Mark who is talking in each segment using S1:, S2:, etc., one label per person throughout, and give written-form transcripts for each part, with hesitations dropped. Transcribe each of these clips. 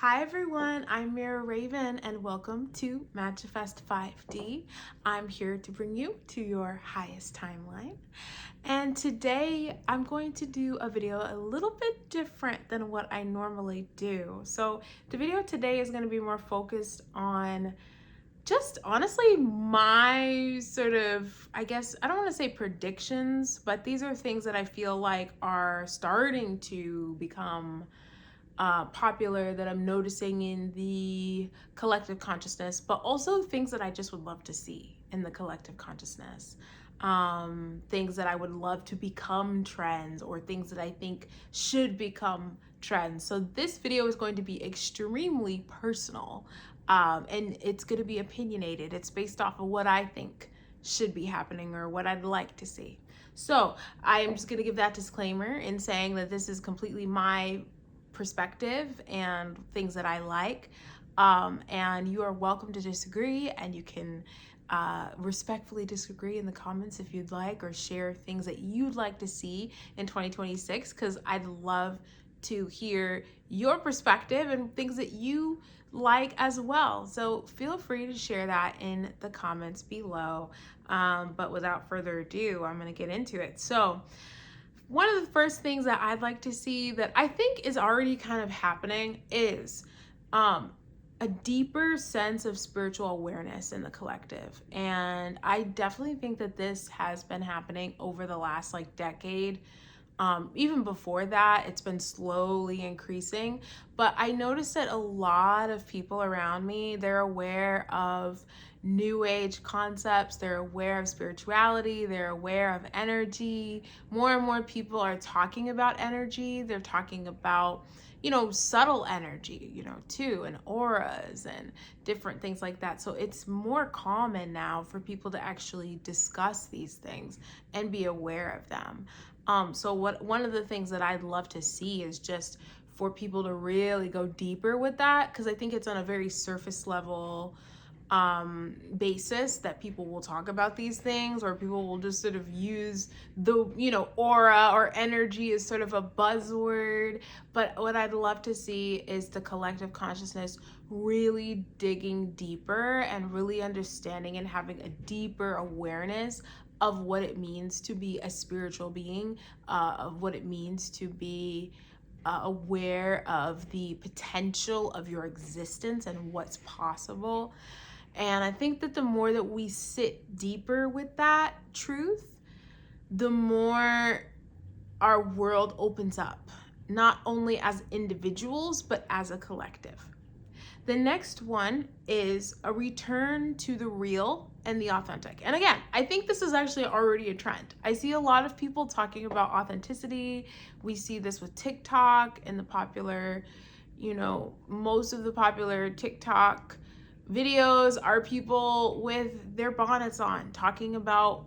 S1: Hi everyone, I'm Mira Raven and welcome to Magifest 5D. I'm here to bring you to your highest timeline. And today I'm going to do a video a little bit different than what I normally do. So the video today is going to be more focused on just honestly my sort of, I guess, I don't want to say predictions, but these are things that I feel like are starting to become popular that I'm noticing in the collective consciousness, but also things that I just would love to see in the collective consciousness. Things that I would love to become trends or things that I think should become trends. So this video is going to be extremely personal and it's going to be opinionated. It's based off of what I think should be happening or what I'd like to see. So I am just going to give that disclaimer in saying that this is completely my perspective and things that I like. And you are welcome to disagree, and you can respectfully disagree in the comments if you'd like, or share things that you'd like to see in 2026, because I'd love to hear your perspective and things that you like as well. So feel free to share that in the comments below. But without further ado, I'm going to get into it. So one of the first things that I'd like to see that I think is already kind of happening is a deeper sense of spiritual awareness in the collective. And I definitely think that this has been happening over the last decade. Even before that, it's been slowly increasing. But I noticed that a lot of people around me, they're aware of new age concepts, they're aware of spirituality, they're aware of energy. More and more people are talking about energy. They're talking about, subtle energy, too, and auras and different things like that. So it's more common now for people to actually discuss these things and be aware of them. So one of the things that I'd love to see is just for people to really go deeper with that, because I think it's on a very surface level basis that people will talk about these things, or people will just sort of use the aura or energy as sort of a buzzword. But what I'd love to see is the collective consciousness really digging deeper and really understanding and having a deeper awareness of what it means to be a spiritual being, of what it means to be aware of the potential of your existence and what's possible. And I think that the more that we sit deeper with that truth, the more our world opens up, not only as individuals, but as a collective. The next one is a return to the real and the authentic. And again, I think this is actually already a trend. I see a lot of people talking about authenticity. We see this with TikTok and the popular, most of the popular TikTok videos are people with their bonnets on talking about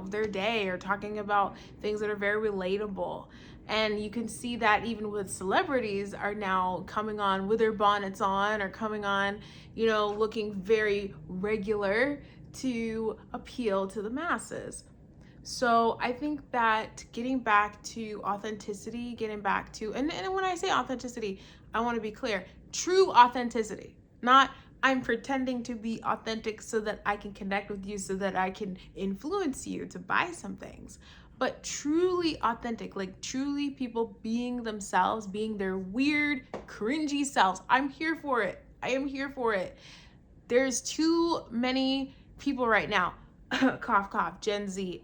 S1: their day, or talking about things that are very relatable. And you can see that even with celebrities are now coming on with their bonnets on, or coming on looking very regular to appeal to the masses. So I think that getting back to authenticity, getting back to, and when I say authenticity, I want to be clear, true authenticity, not I'm pretending to be authentic so that I can connect with you, so that I can influence you to buy some things, but truly authentic, like truly people being themselves, being their weird, cringy selves. I'm here for it. I am here for it. There's too many people right now, cough, cough, Gen Z,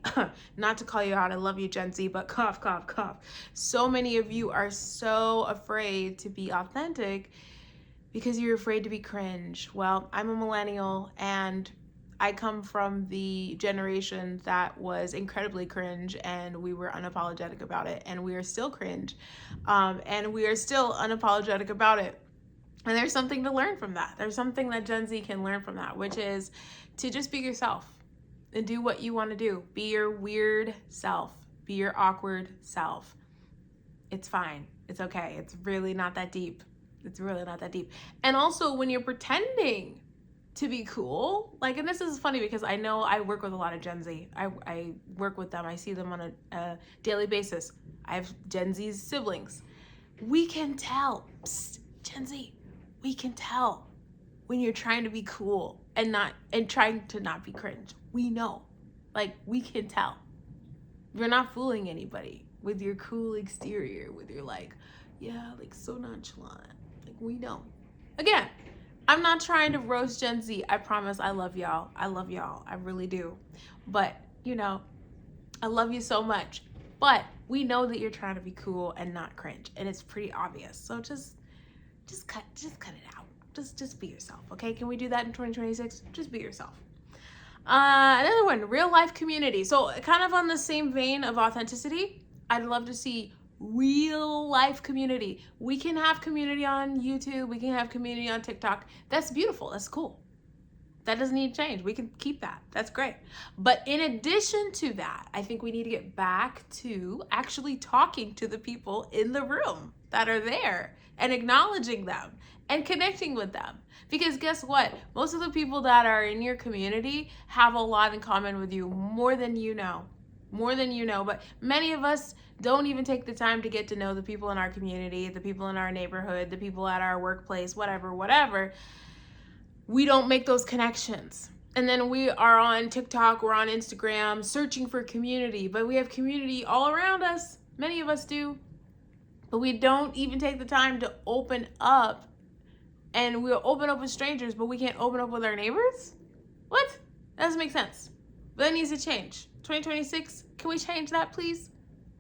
S1: not to call you out, I love you, Gen Z, but cough, cough, cough. So many of you are so afraid to be authentic because you're afraid to be cringe. Well, I'm a millennial, and I come from the generation that was incredibly cringe, and we were unapologetic about it, and we are still cringe, and we are still unapologetic about it. And there's something to learn from that. There's something that Gen Z can learn from that, which is to just be yourself and do what you want to do. Be your weird self. Be your awkward self. It's fine. It's okay. It's really not that deep. It's really not that deep. And also, when you're pretending to be cool, and this is funny because I know I work with a lot of Gen Z. I work with them. I see them on a daily basis. I have Gen Z's siblings. We can tell. Psst, Gen Z, we can tell when you're trying to be cool and trying to not be cringe. We know. Like, we can tell. You're not fooling anybody with your cool exterior, with your like, yeah, like so nonchalant. Like, we know. Again, I'm not trying to roast Gen Z. I promise I love y'all. I love y'all. I really do. But, you know, I love you so much. But we know that you're trying to be cool and not cringe. And it's pretty obvious. So just cut it out. Just be yourself, okay? Can we do that in 2026? Just be yourself. Another one, real life community. So kind of on the same vein of authenticity, I'd love to see real life community. We can have community on YouTube. We can have community on TikTok. That's beautiful. That's cool. That doesn't need to change. We can keep that. That's great. But in addition to that, I think we need to get back to actually talking to the people in the room that are there and acknowledging them and connecting with them. Because guess what? Most of the people that are in your community have a lot in common with you, more than you know. More than you know. But many of us don't even take the time to get to know the people in our community, the people in our neighborhood, the people at our workplace, whatever. We don't make those connections. And then we are on TikTok, we're on Instagram, searching for community, but we have community all around us. Many of us do. But we don't even take the time to open up. And we'll open up with strangers, but we can't open up with our neighbors? What? That doesn't make sense. But that needs to change. 2026, can we change that, please?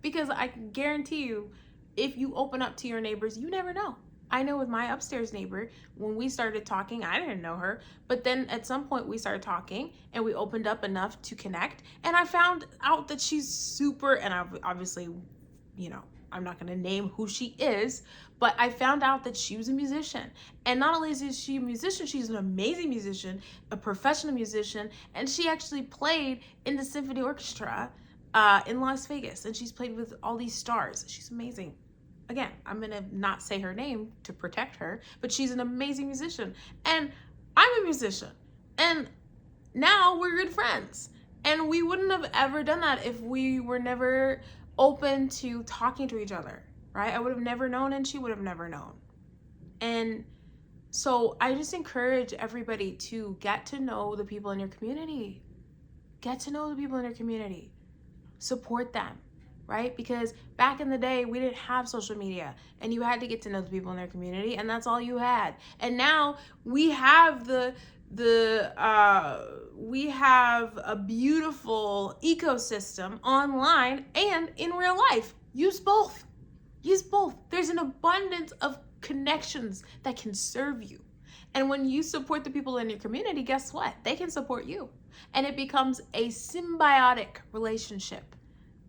S1: Because I can guarantee you, if you open up to your neighbors, you never know. I know with my upstairs neighbor, when we started talking, I didn't know her, but then at some point we started talking and we opened up enough to connect. And I found out that she's super, and obviously, you know, I'm not going to name who she is, but I found out that she was a musician. And not only is she a musician, she's an amazing musician, a professional musician, and she actually played in the symphony orchestra in Las Vegas, and she's played with all these stars. She's amazing. Again, I'm going to not say her name to protect her, but she's an amazing musician. And I'm a musician. And now we're good friends. And we wouldn't have ever done that if we were never open to talking to each other, right? I would have never known and she would have never known. And so I just encourage everybody to get to know the people in your community. Get to know the people in your community. Support them, right? Because back in the day, we didn't have social media and you had to get to know the people in their community and that's all you had. And now we have we have a beautiful ecosystem online and in real life. Use both. Use both. There's an abundance of connections that can serve you. And when you support the people in your community, guess what? They can support you. And it becomes a symbiotic relationship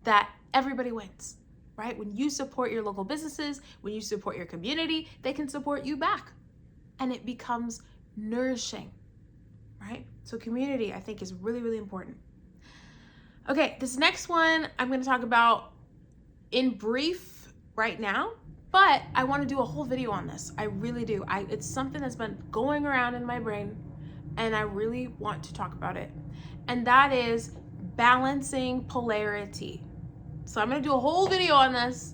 S1: that everybody wins, right? When you support your local businesses, when you support your community, they can support you back. And it becomes nourishing, right? So community, I think, is really, really important. Okay, this next one I'm going to talk about in brief right now, but I want to do a whole video on this. I really do. It's something that's been going around in my brain, and I really want to talk about it. And that is balancing polarity. So I'm going to do a whole video on this,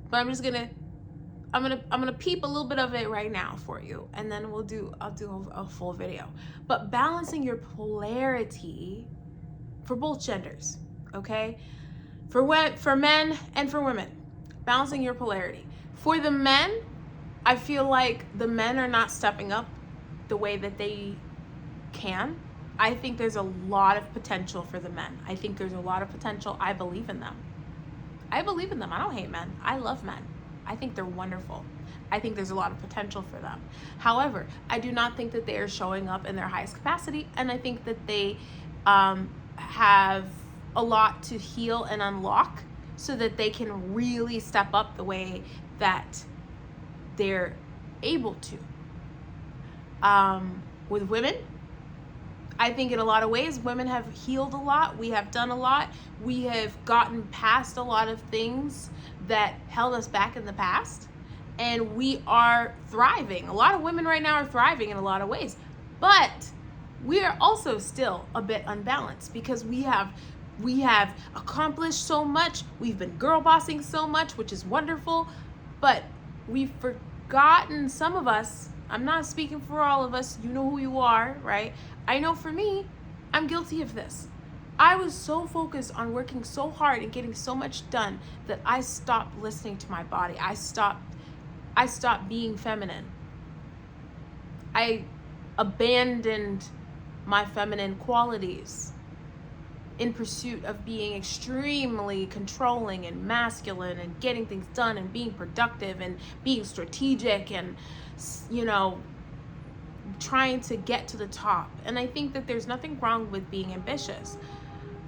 S1: but I'm gonna peep a little bit of it right now for you, and then I'll do a full video. But balancing your polarity for both genders, okay? For men and for women, balancing your polarity. For the men, I feel like the men are not stepping up the way that they can. I think there's a lot of potential for the men. I think there's a lot of potential. I believe in them. I don't hate men. I love men. I think they're wonderful. I think there's a lot of potential for them. However, I do not think that they are showing up in their highest capacity, and I think that they have a lot to heal and unlock so that they can really step up the way that they're able to. With women, I think in a lot of ways, women have healed a lot. We have done a lot. We have gotten past a lot of things that held us back in the past. And we are thriving. A lot of women right now are thriving in a lot of ways. But we are also still a bit unbalanced because we have accomplished so much. We've been girl bossing so much, which is wonderful. But we gotten, some of us, I'm not speaking for all of us, you know who you are, right? I know for me, I'm guilty of this. I was so focused on working so hard and getting so much done that I stopped listening to my body. I stopped being feminine. I abandoned my feminine qualities in pursuit of being extremely controlling and masculine and getting things done and being productive and being strategic and, you know, trying to get to the top. And I think that there's nothing wrong with being ambitious.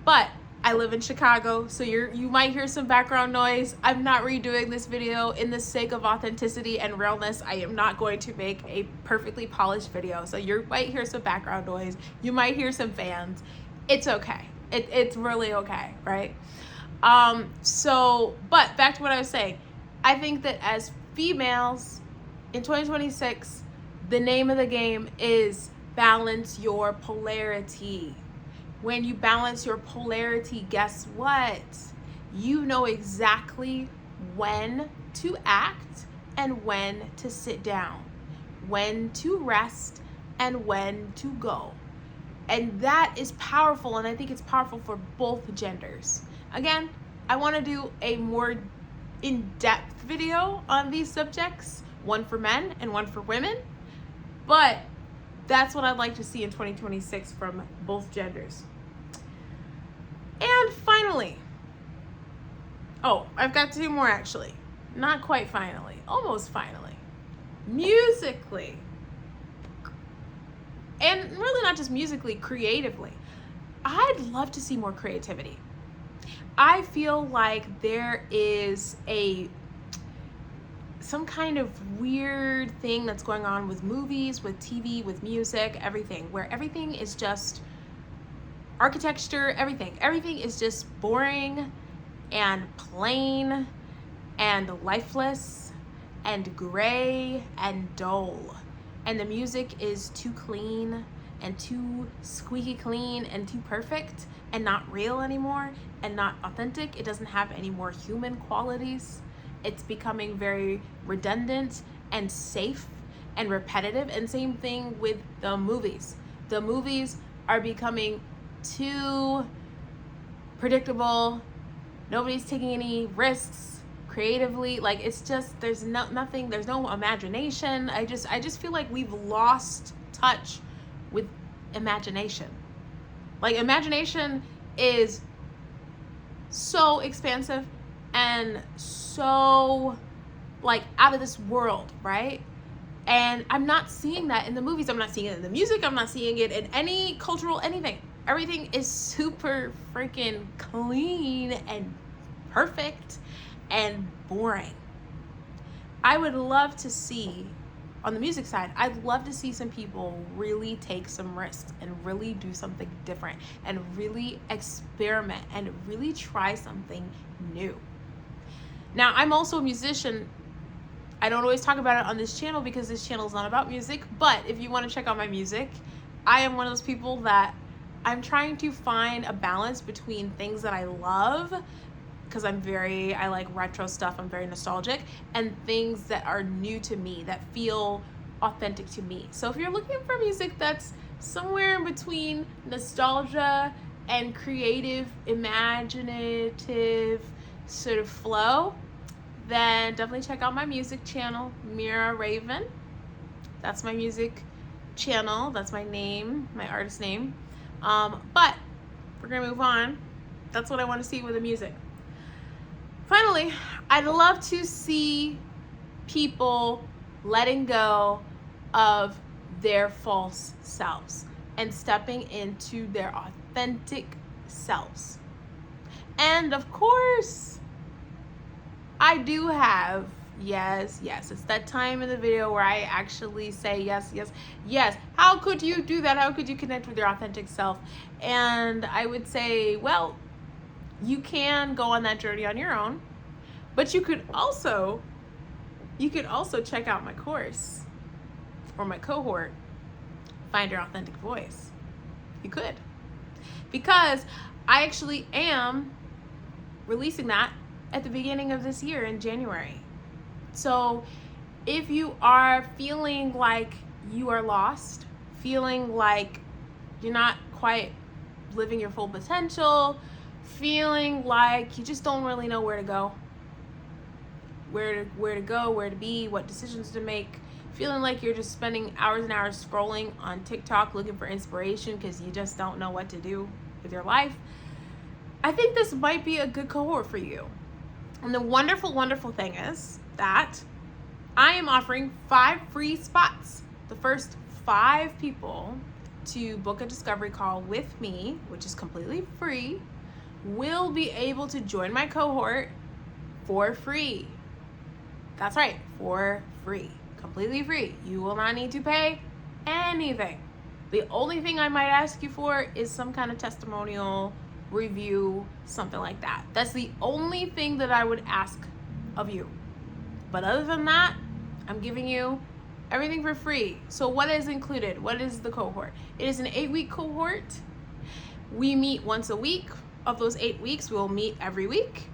S1: But I live in Chicago, so you might hear some background noise. I'm not redoing this video in the sake of authenticity and realness. I am not going to make a perfectly polished video. So you might hear some background noise. You might hear some fans. It's okay. It's really okay, right? But back to what I was saying. I think that as females in 2026, the name of the game is balance your polarity. When you balance your polarity, guess what? You know exactly when to act and when to sit down, when to rest and when to go. And that is powerful, and I think it's powerful for both genders. Again, I want to do a more in-depth video on these subjects, one for men and one for women, but that's what I'd like to see in 2026 from both genders. And finally, I've got two more actually. Not quite finally, almost finally. Musically, and really not just musically, creatively, I'd love to see more creativity. I feel like there is some kind of weird thing that's going on with movies, with TV, with music, everything, where everything is just architecture, everything is just boring and plain and lifeless and gray and dull. And the music is too clean and too squeaky clean and too perfect and not real anymore and not authentic. It doesn't have any more human qualities. It's becoming very redundant and safe and repetitive. And same thing with the movies. The movies are becoming too predictable. Nobody's taking any risks creatively. Like, it's just, there's nothing, there's no imagination. I just feel like we've lost touch with imagination. Like, imagination is so expansive and so like out of this world, right? And I'm not seeing that in the movies. I'm not seeing it in the music. I'm not seeing it in any cultural anything. Everything is super freaking clean and perfect and boring. I would love to see, on the music side, I'd love to see some people really take some risks and really do something different and really experiment and really try something new. Now, I'm also a musician. I don't always talk about it on this channel because this channel is not about music, but if you want to check out my music, I am one of those people that I'm trying to find a balance between things that I love, because I like retro stuff, I'm very nostalgic, and things that are new to me, that feel authentic to me. So if you're looking for music that's somewhere in between nostalgia and creative, imaginative sort of flow, then definitely check out my music channel, Mira Raven. That's my music channel, that's my name, my artist name. But we're gonna move on. That's what I want to see with the music. Finally, I'd love to see people letting go of their false selves and stepping into their authentic selves. And of course, I do have, yes, it's that time in the video where I actually say yes. How could you do that? How could you connect with your authentic self? And I would say, well, you can go on that journey on your own, but you could also check out my course or my cohort, Find Your Authentic Voice. You could, because I actually am releasing that at the beginning of this year in January. So If you are feeling like you are lost, feeling like you're not quite living your full potential, feeling like you just don't really know where to go, where to be, what decisions to make, feeling like you're just spending hours and hours scrolling on TikTok looking for inspiration because you just don't know what to do with your life, I think this might be a good cohort for you. And the wonderful, wonderful thing is that I am offering 5 free spots. The first 5 people to book a discovery call with me, which is completely free, will be able to join my cohort for free. That's right, for free, completely free. You will not need to pay anything. The only thing I might ask you for is some kind of testimonial, review, something like that. That's the only thing that I would ask of you. But other than that, I'm giving you everything for free. So what is included? What is the cohort? It is an 8-week cohort. We meet once a week. Of those 8 weeks, we'll meet every week,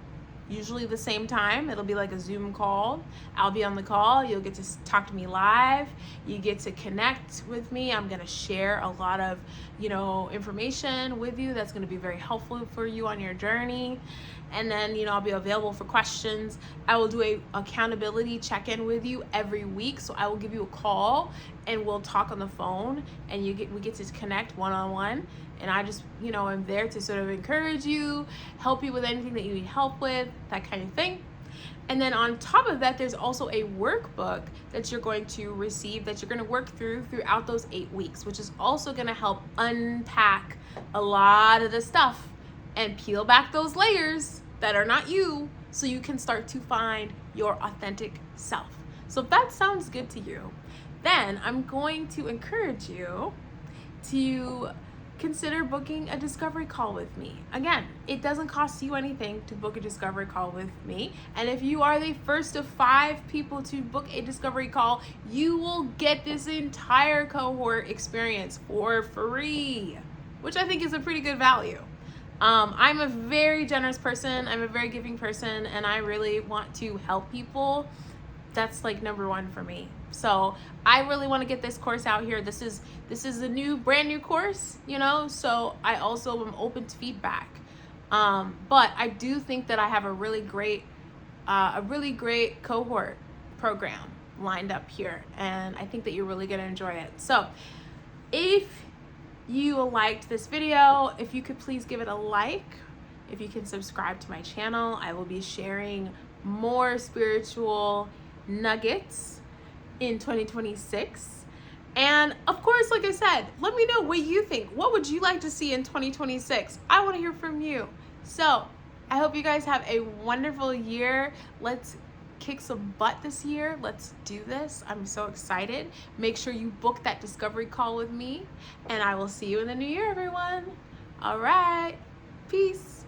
S1: usually the same time. It'll be like a Zoom call. I'll be on the call. You'll get to talk to me live. You get to connect with me. I'm going to share a lot of, information with you that's going to be very helpful for you on your journey. And then, I'll be available for questions. I will do a accountability check-in with you every week. So I will give you a call and we'll talk on the phone, and we get to connect one-on-one. And I just, I'm there to sort of encourage you, help you with anything that you need help with, that kind of thing. And then on top of that, there's also a workbook that you're going to receive that you're going to work throughout those 8 weeks, which is also going to help unpack a lot of the stuff and peel back those layers that are not you, so you can start to find your authentic self. So if that sounds good to you, then I'm going to encourage you to consider booking a discovery call with me. Again, it doesn't cost you anything to book a discovery call with me. And if you are the first of 5 people to book a discovery call, you will get this entire cohort experience for free, which I think is a pretty good value. I'm a very generous person. I'm a very giving person, and I really want to help people. That's like number 1 for me. So I really want to get this course out here. This is a brand new course, so I also am open to feedback. But I do think that I have a really great cohort program lined up here, and I think that you're really going to enjoy it. So if you liked this video, if you could please give it a like, if you can subscribe to my channel, I will be sharing more spiritual nuggets in 2026. And of course, like I said, let me know what you think. What would you like to see in 2026? I want to hear from you. So I hope you guys have a wonderful year. Let's kick some butt this year. Let's do this. I'm so excited. Make sure you book that discovery call with me, and I will see you in the new year, everyone. All right. Peace.